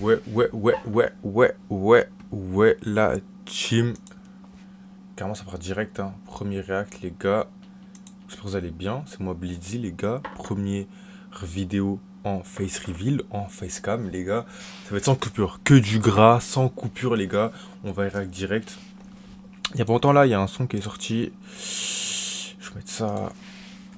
Ouais, la team. Carrément, ça part direct, hein. Premier react, les gars. J'espère que vous allez bien. C'est moi, Blitzy, les gars. Première vidéo en face reveal, en facecam, les gars. Ça va être sans coupure. Que du gras, sans coupure, les gars. On va react direct. Il y a pas longtemps, là, il y a un son qui est sorti. Je vais mettre ça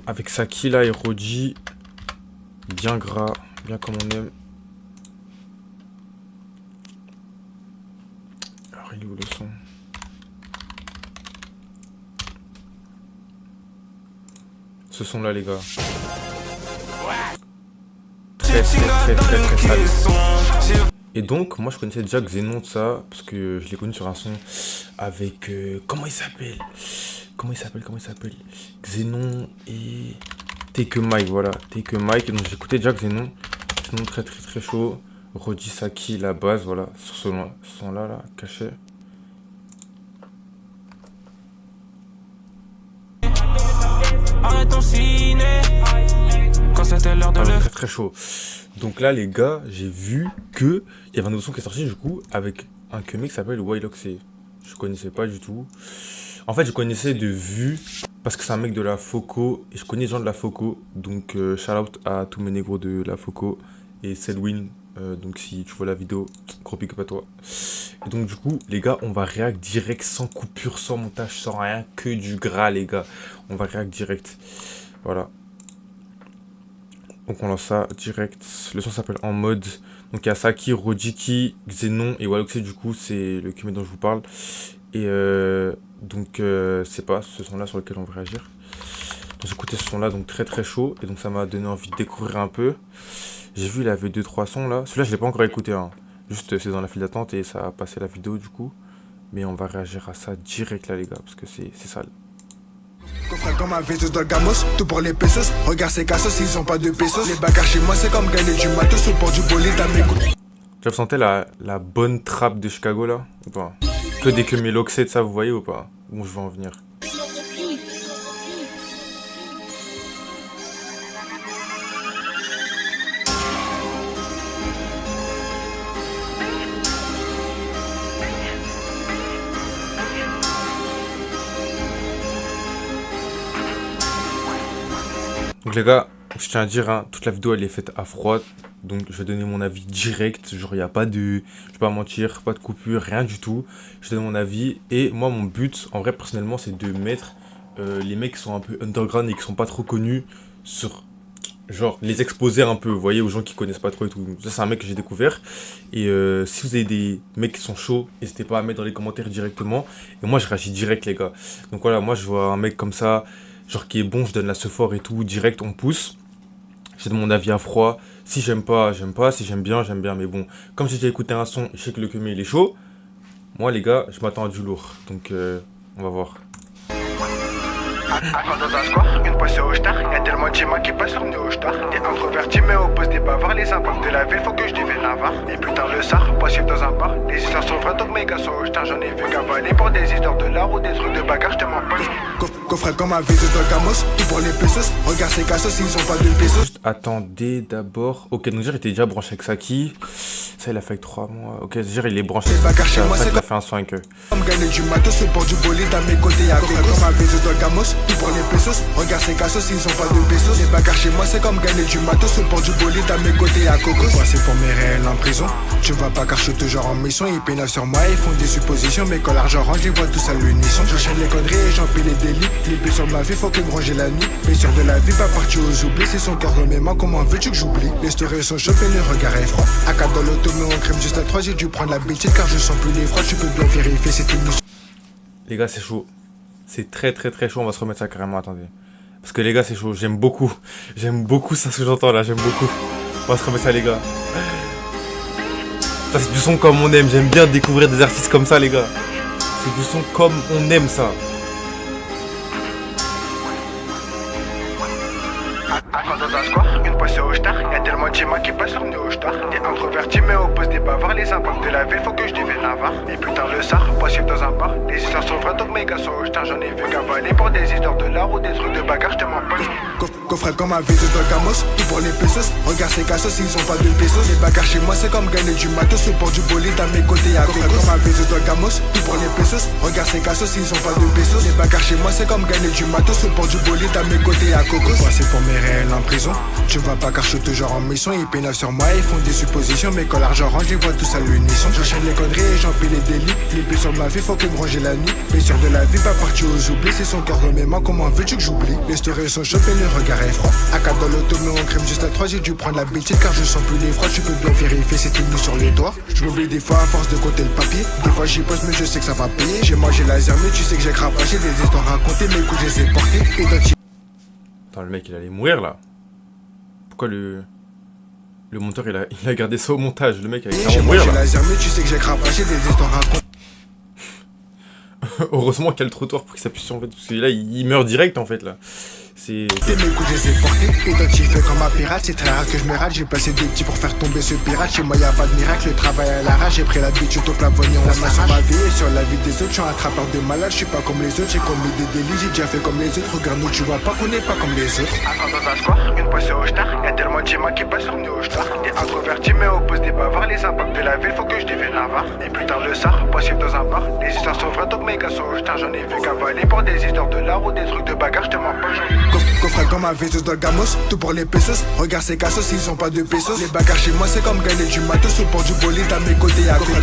avec Saki, là, et Roji. Bien gras, bien comme on aime. Alors, il est où le son? Ce son là, les gars. Très sale. Et donc, moi je connaissais déjà Xenon de ça, parce que je l'ai connu sur un son avec... comment il s'appelle? Xenon et... Take a Mike, voilà. Take a Mike, donc j'écoutais déjà Xenon. Xenon très chaud. Roji Saki, la base, voilà. Sur ce son là, caché. Arrête ton ciné quand c'était l'heure de le très chaud. Donc là les gars, j'ai vu que il y avait un nouveau son qui est sorti du coup avec un comic qui s'appelle Wiloxé. Je connaissais pas du tout. En fait, je connaissais de vue parce que c'est un mec de la Foco et je connais les gens de la Foco. Donc shout out à tous mes négros de la Foco et Selwyn. Donc si tu vois la vidéo, gros pick up à toi. Et donc du coup les gars, on va réact direct sans coupure, sans montage, sans rien, que du gras les gars. On va réact direct. Voilà. Donc on lance ça direct. Le son s'appelle En Mode. Donc il y a Saki, Rodiki, Xenon et Waloxé, du coup c'est le QM dont je vous parle. Et donc c'est pas ce son là sur lequel on va réagir. Donc j'écoutais ce son là, donc très chaud. Et donc ça m'a donné envie de découvrir un peu. J'ai vu il avait 2-3 sons là. Celui-là je l'ai pas encore écouté, hein. Juste c'est dans la file d'attente et ça a passé la vidéo du coup. Mais on va réagir à ça direct là les gars, parce que c'est sale. Coffre comme un vaisseau de gamos, tout pour les pesos. Regarde ces cassos, ils ont pas de pesos. Les bagarres chez moi, c'est comme gagner du matos au port du bolide à mes coups. Tu ressentais la bonne trappe de Chicago là ou pas? Que dès que mes loxés de ça, vous voyez ou pas? Où je vais en venir. Donc les gars, je tiens à dire, hein, toute la vidéo elle est faite à froid. Donc je vais donner mon avis direct. Genre il n'y a pas de... Je vais pas mentir, pas de coupure, rien du tout. Je donne mon avis. Et moi mon but, en vrai personnellement, c'est de mettre les mecs qui sont un peu underground et qui sont pas trop connus sur... Genre les exposer un peu, vous voyez, aux gens qui connaissent pas trop et tout. Ça c'est un mec que j'ai découvert. Et si vous avez des mecs qui sont chauds, n'hésitez pas à mettre dans les commentaires directement. Et moi je réagis direct les gars. Donc voilà, moi je vois un mec comme ça... Genre qui est bon, je donne la sephore et tout, direct on pousse. Je donne mon avis à froid. Si j'aime pas, j'aime pas. Si j'aime bien, j'aime bien. Mais bon, comme j'ai déjà écouté un son, je sais que le QM il est chaud. Moi les gars, je m'attends à du lourd. Donc on va voir. Avant dans un square, une poissée au star. Y'a tellement de chemins qui passent sur nous au star. T'es introverti mais oppose des bavards. Les impacts de la ville, faut que je devienne avare. Et putain le sar, passif dans un bar. Les histoires sont vraies donc mes gars sont au star. J'en ai vu cavaler pour des histoires de l'art ou des trucs de bagarre, je te mens pas. Coffre comme un vaisseau de gamos, tout pour les pesos. Regarde ces cassos, ils ont pas de pesos. Juste attendez d'abord. Ok, donc dire il était déjà branché avec Saki. Ça il a fait avec 3 mois. Ok, dire il est branché. Les bagarres chez moi, Ça c'est il a fait un son avec eux. comme gagner du matos au port du bolide à mes côtés. Coffre comme un vaisseau de gamos, tout pour les pesos. Regarde ces cassos, ils ont pas de pesos. Les bagarres chez moi, c'est comme gagner du matos au port du bolide à mes côtés à Cocos. C'est pour mes réels en prison. Tu vas pas car je suis toujours en mission. Ils pénavent sur moi, ils font des suppositions. Mais quand l'argent rentre, ils voient tous à l'unisson. J'enchaîne les conneries et j'empile les délits. Les pieds sur ma vie, faut que me ranger la nuit. Mais sur de la vie, pas parti aux oublis. C'est son corps dans mes mains, comment veux-tu que j'oublie? Les stories sont chaudes et le regard est froid. À 4 dans l'auto, mais on crime juste à 3. J'ai dû prendre l'habitude car je sens plus les froids. Tu peux bien vérifier, c'est une mission. Les gars, c'est chaud. C'est très chaud. On va se remettre ça carrément. Attendez. Parce que les gars, c'est chaud. J'aime beaucoup. J'aime beaucoup ça, ce que j'entends là. J'aime beaucoup. On va se remettre ça, les gars. Ça, c'est du son comme on aime. J'aime bien découvrir des artistes comme ça, les gars. C'est du son comme on aime ça. Avant dans un square, une passer au star. Y'a tellement de schémas qui passent sur nous au star. T'es introverti mais oppose des bavards. Les impacts de la ville, faut que je devienne avare. Et putain le sar, possible dans un bar. Les histoires sont vraies donc mes gars sont au star. J'en ai vu cavaler pour des histoires de l'art ou des trucs de bagarre, je te mens pas. Coffret comme un V2 dans Gamos, tout pour les pesos. Regarde ces cassos, ils ont pas de pesos. Les bagarres chez moi, c'est comme gagner du matos. Au port du bolide à mes côtés, y'a Coffret comme un V2 dans Gamos, tout pour les pesos. Regarde ces cassos, ils ont pas de pesos. Les bagarres chez moi, c'est comme gagner du matos. Au port du bolide à mes côtés, y'a Cocos. Moi, c'est pour mes réels en prison. Tu vois pas car je suis toujours en mission. Ils peinent sur moi, ils font des suppositions. Mais quand l'argent rentre, je les vois tous à l'unisson. J'enchaîne les conneries et j'empile les délits. Les pieds sur ma vie, faut que me ranger la nuit. Mais sur de la vie, pas parti aux oublis. C'est son corps dans mes mains, comment veux-tu que j'oublie? Les stories sont chaudes et le regard est froid. À 4 dans l'auto, mais on crime juste à 3. J'ai dû prendre l'habitude car je sens plus les froids. Tu peux bien vérifier, c'est une nuit sur les doigts. Je m'oublie des fois à force de compter le papier. Des fois j'y pose, mais je sais que ça va payer. J'ai mangé la mais tu sais que j'ai cravaché. Des histoires racontées, mais écoute, je les ai portées. Attends, le mec il allait mourir là. Pourquoi le monteur il a gardé ça au montage? Le mec allait J'ai carrément mourir mangé là. la mais tu sais que j'ai cravaché. Des histoires racontées. Heureusement qu'il y a le trottoir pour qu'il s'appuie sur en fait. Parce que là il meurt direct en fait là. C'est. Mes coups, je les ai portés. Identifié comme un pirate, c'est très rare que je me rate. J'ai passé des petits pour faire tomber ce pirate. Chez moi, y'a pas de miracle, le travail à la rage. J'ai pris l'habitude au plafonier, on la main sur ma vie et sur la vie des autres. Je suis un attrapeur de malade, je suis pas comme les autres. J'ai commis des délits, j'ai déjà fait comme les autres. Regarde-nous, tu vois pas qu'on est pas comme les autres. Attends dans un square, une passée au star. Y'a tellement de schémas qui passent sur nous au star. T'es introverti, mais oppose des bavards. Les impacts de la ville, faut que je devienne avare. Et putain, le sar, possible dans un bar. Les histoires sont vraies, donc mes gars sont au star. J'en ai vu cavaler pour des histoires de l'art ou des trucs de bagarre, je te mens pas. Coffret comme un V2 dans le Gamos, tout pour les pesos. Regarde ces cassos, ils ont pas de pesos. Les bagarres chez moi, c'est comme gagner du matos. Au port du bolide à mes côtés, y'a Cocos.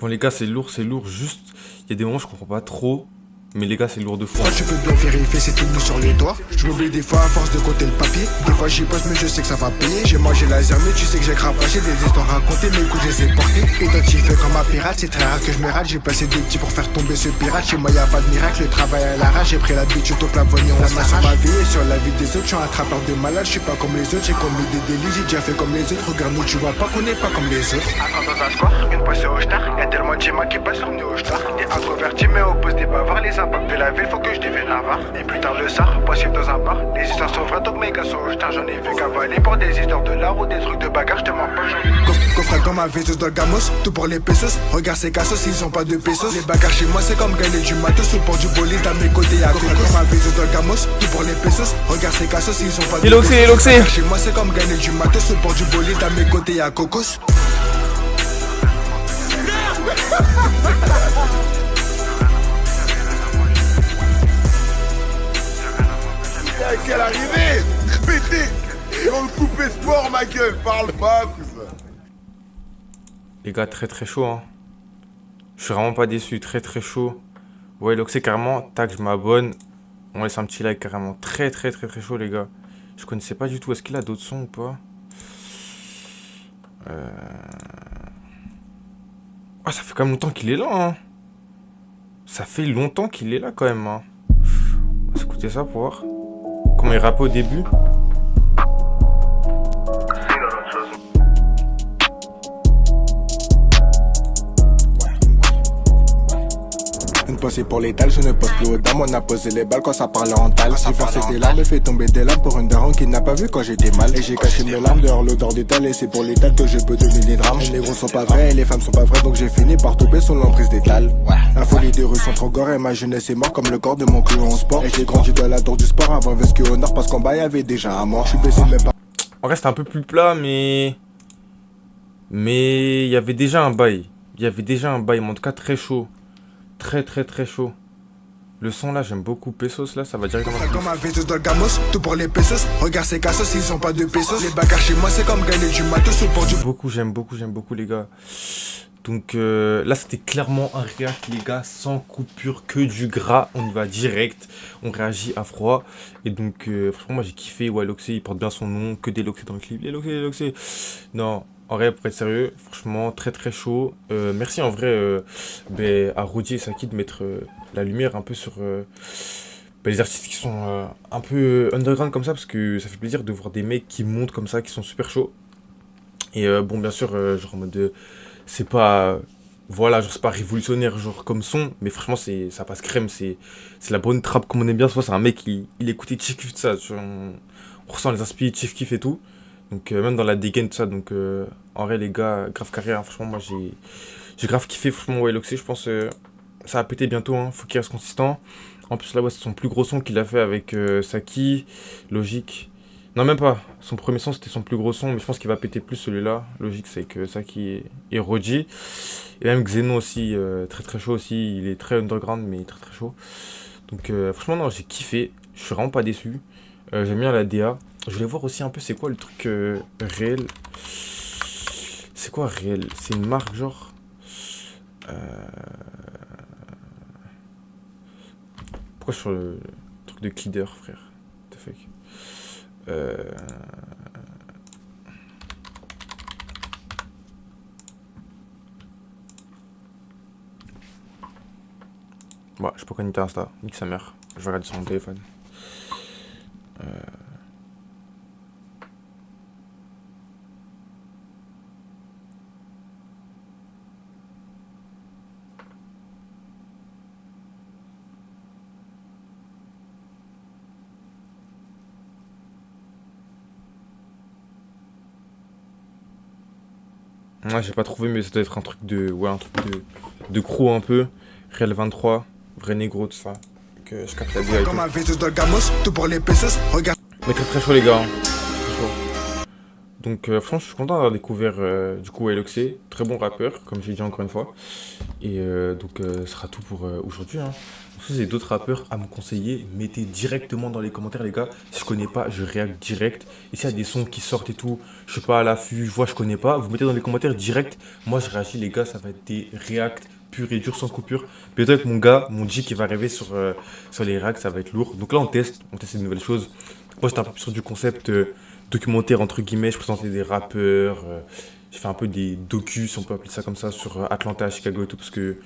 Bon les gars c'est lourd, juste. Il y a des moments je comprends pas trop. Mais les gars c'est lourd de fou. Tu peux bien vérifier, c'est une nuit sur les doigts. Je m'oublie des fois à force de compter le papier. Des fois j'y pose mais je sais que ça va payer. J'ai mangé la mais tu sais que j'ai cravaché. Des histoires racontées, mais écoute, je les ai portées. Identifié comme un pirate, c'est très rare que je me rate. J'ai passé des petits pour faire tomber ce pirate. Chez moi y'a pas de miracle, le travail à la rage. J'ai pris l'habitude au plafonier, on la main sur ma vie et sur la vie des autres. Je suis un attrapeur de malade, je suis pas comme les autres. J'ai commis des délits, j'ai déjà fait comme les autres. Regarde-nous, tu vois pas qu'on est pas comme les autres. Attends dans un square, une passée au star. Y'a tellement de schémas qui passent sur nous au star. T'es introverti, mais oppose des bavards. Les impacts de la ville, faut que je devienne avare. Et putain le sar, possible dans un bar. Les histoires sont vraies donc mes gars sont au star. J'en ai vu cavaler pour des histoires de l'art ou des trucs de bagarre, je te mens pas. Coffret comme un V2 dans le Gamos, tout pour les pesos. Regarde ces cassos, ils ont pas de pesos. Les bagarres chez moi, c'est comme gagner du matos. Au port du bolide à mes côtés, y'a Coffret comme un V2 dans le Gamos, tout pour les pesos. Regarde ces cassos, ils ont pas de pesos. Les bagarres chez moi, c'est comme gagner du matos. Au port du bolide à mes côtés, y'a Cocos. Quelle arrivée! Pété! Dans le coupé sport, ma gueule! Parle pas, cousin! Les gars très très chaud hein. Je suis vraiment pas déçu, très très chaud. Ouais Loxé carrément, tac je m'abonne. On laisse un petit like carrément, très très très très chaud les gars. Je connaissais pas du tout, est-ce qu'il a d'autres sons ou pas? Ah ça fait quand même longtemps qu'il est là hein. Ça fait longtemps qu'il est là quand même hein. On va s'écouter ça pour voir comment il rappait au début. Une pensée pour l'étal, je ne pose plus aux dames. On a posé les balles quand ça parle en tal. J'ai versé des larmes et fait tomber des larmes pour une daronne qui n'a pas vu quand j'étais mal. Et j'ai caché mes larmes dehors l'odeur d'étal. Et c'est pour l'étal que je peux deviner des drames. Les gros sont pas vrais et les femmes sont pas vraies. Donc j'ai fini par tomber sous l'emprise d'étal. La folie des rues sont trop gore et ma jeunesse est morte comme le corps de mon clou en sport. Et j'ai grandi dans la tour du sport avant Vesque au nord parce qu'en bas y'avait déjà un mort. Je suis baissé même pas. En vrai c'était un peu plus plat mais il y avait déjà un bail. Mais en tout cas très chaud. Très très très chaud. Le son là j'aime beaucoup. Pesos là ça va directement. Comme un V2 dans le Gamos, tout pour les pesos. Regarde ces cassos, ils ont pas de pesos. Les bagarres chez moi c'est comme gagner du matos au port du. J'aime beaucoup les gars. Donc là c'était clairement un react les gars, sans coupure, que du gras. On y va direct, on réagit à froid. Et donc franchement moi j'ai kiffé. Ouais Loxé il porte bien son nom, que des Loxé dans le clip. Les Loxé. Non. En vrai, pour être sérieux, franchement, très très chaud. Merci en vrai à Rudy et Saki de mettre la lumière un peu sur les artistes qui sont un peu underground comme ça, parce que ça fait plaisir de voir des mecs qui montent comme ça, qui sont super chauds. Et bon, bien sûr, genre en mode, c'est pas, voilà, genre c'est pas révolutionnaire genre comme son, mais franchement ça passe crème, c'est la bonne trappe comme on aime bien. Soit c'est un mec il écoutait Chick ça, On ressent les inspirations, kiff et tout. Donc même dans la dégaine, tout ça. Donc en vrai, les gars, grave carrière. Hein, franchement, moi j'ai grave kiffé. Franchement, Wiloxé, je pense ça va péter bientôt. Hein, faut qu'il reste consistant. En plus, là, ouais, c'est son plus gros son qu'il a fait avec Saki, Logique. Non, même pas. Son premier son, c'était son plus gros son, mais je pense qu'il va péter plus celui-là. Logique, c'est que Saki et Roji. Et même Xeno aussi, très très chaud aussi. Il est très underground, mais très très chaud. Donc, franchement, non, j'ai kiffé. Je suis vraiment pas déçu. J'aime bien la DA. Je voulais voir aussi un peu c'est quoi le truc réel. C'est quoi réel? C'est une marque, genre. Pourquoi sur le truc de Kidder, frère? What the fuck? Bon, je sais pas connecter Insta, nique sa mère. Je vais regarder sur mon téléphone. Ouais, j'ai pas trouvé, mais ça doit être un truc de. Ouais, un truc de crew un peu. Real 23, vrai négro, tout ça. Que je capte la vie avec Comme un vaisseau de Gamos, tout pour les pesos. Regarde. mais très très chaud, les gars. Hein. Très chaud. Donc, franchement, je suis content d'avoir découvert du coup Wiloxé. Très bon rappeur, comme j'ai dit encore une fois. Et donc, ce sera tout pour aujourd'hui. Hein. Si vous avez d'autres rappeurs à me conseiller, mettez directement dans les commentaires, les gars. Si je connais pas, je réacte direct. Et s'il y a des sons qui sortent et tout, je suis pas à l'affût, je vois, je connais pas, vous mettez dans les commentaires direct. Moi, je réagis, les gars. Ça va être des réacts purs et durs, sans coupure. Bientôt avec mon gars, mon G qui va arriver sur les réacts, ça va être lourd. Donc là, on teste des nouvelles choses. Moi, j'étais un peu plus sur du concept documentaire, entre guillemets. Je présentais des rappeurs. J'ai fait un peu des docus, si on peut appeler ça comme ça, sur Atlanta, Chicago et tout, parce que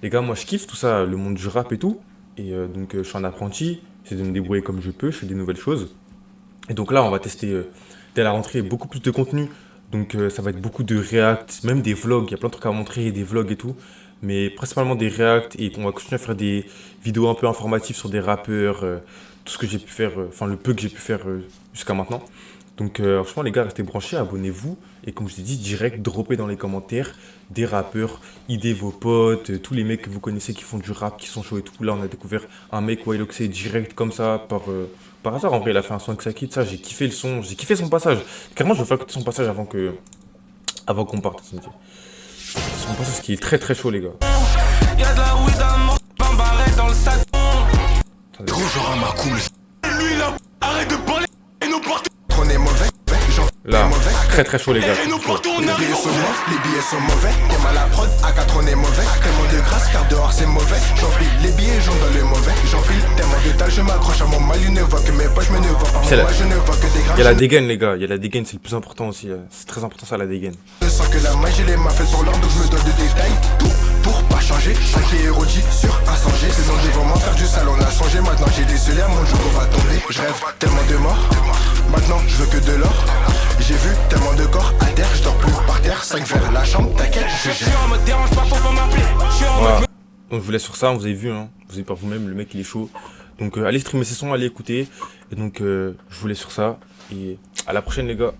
les gars, moi je kiffe tout ça, le monde du rap et tout. Et donc je suis un apprenti, j'essaie de me débrouiller comme je peux, je fais des nouvelles choses. Et donc là, on va tester dès la rentrée beaucoup plus de contenu. Donc ça va être beaucoup de react, même des vlogs. Il y a plein de trucs à montrer, des vlogs et tout. Mais principalement des react. Et on va continuer à faire des vidéos un peu informatives sur des rappeurs. Tout ce que j'ai pu faire, enfin le peu que j'ai pu faire jusqu'à maintenant. Donc franchement les gars, restez branchés, abonnez-vous. Et comme je t'ai dit, direct, droppez dans les commentaires des rappeurs, idées vos potes, tous les mecs que vous connaissez qui font du rap, qui sont chauds et tout. Là on a découvert un mec Wiloxé direct comme ça, par hasard. En vrai il a fait un son avec Saki, ça, j'ai kiffé le son, j'ai kiffé son passage. Carrément je veux faire écouter son passage avant qu'on parte. Son passage qui est très très chaud les gars. Y'a de la weed à mort, 20 barrettes dans le sac. Attendez. Gros, j'aurai ma cool. Lui là, arrête de parler et nous porter. On est mauvais. J'en Là, mauvais. très très chaud les gars. Et nous porter, on Les arrive. billets sont morts, les billets sont mauvais. T'es mal à prod, à 4 on est mauvais. Tellement de grâce car dehors c'est mauvais. J'empile les billets, j'en donne le mauvais. J'empile tellement de tal, je m'accroche à mon mal. Il ne voit que mes poches, mais ne voit pas C'est mon la- mal. Je ne vois que des Il grâces. y a la dégaine les gars, il y a la dégaine, c'est le plus important aussi. C'est très important ça la dégaine. Je sens que la magie les m'a fait pour l'ordre, donc je me donne des détails. Tout pour pas changer. Saki et Roji sur Insanger. C'est dans devant moi faire du sale, on a songé. Maintenant j'ai des à mon jour on va tomber. Je rêve tellement de morts. Maintenant je veux que de l'or. J'ai vu tellement de corps à terre, je dors plus par terre. 5 vers la chambre, t'inquiète, je Je suis gère. en mode dérange pas, faut pas m'appeler. Je suis en mode. Voilà. Donc je vous laisse sur ça, vous avez vu, hein. Vous avez par vous-même, le mec il est chaud. Donc allez streamer ses sons, allez écouter. Et donc je vous laisse sur ça. Et à la prochaine les gars.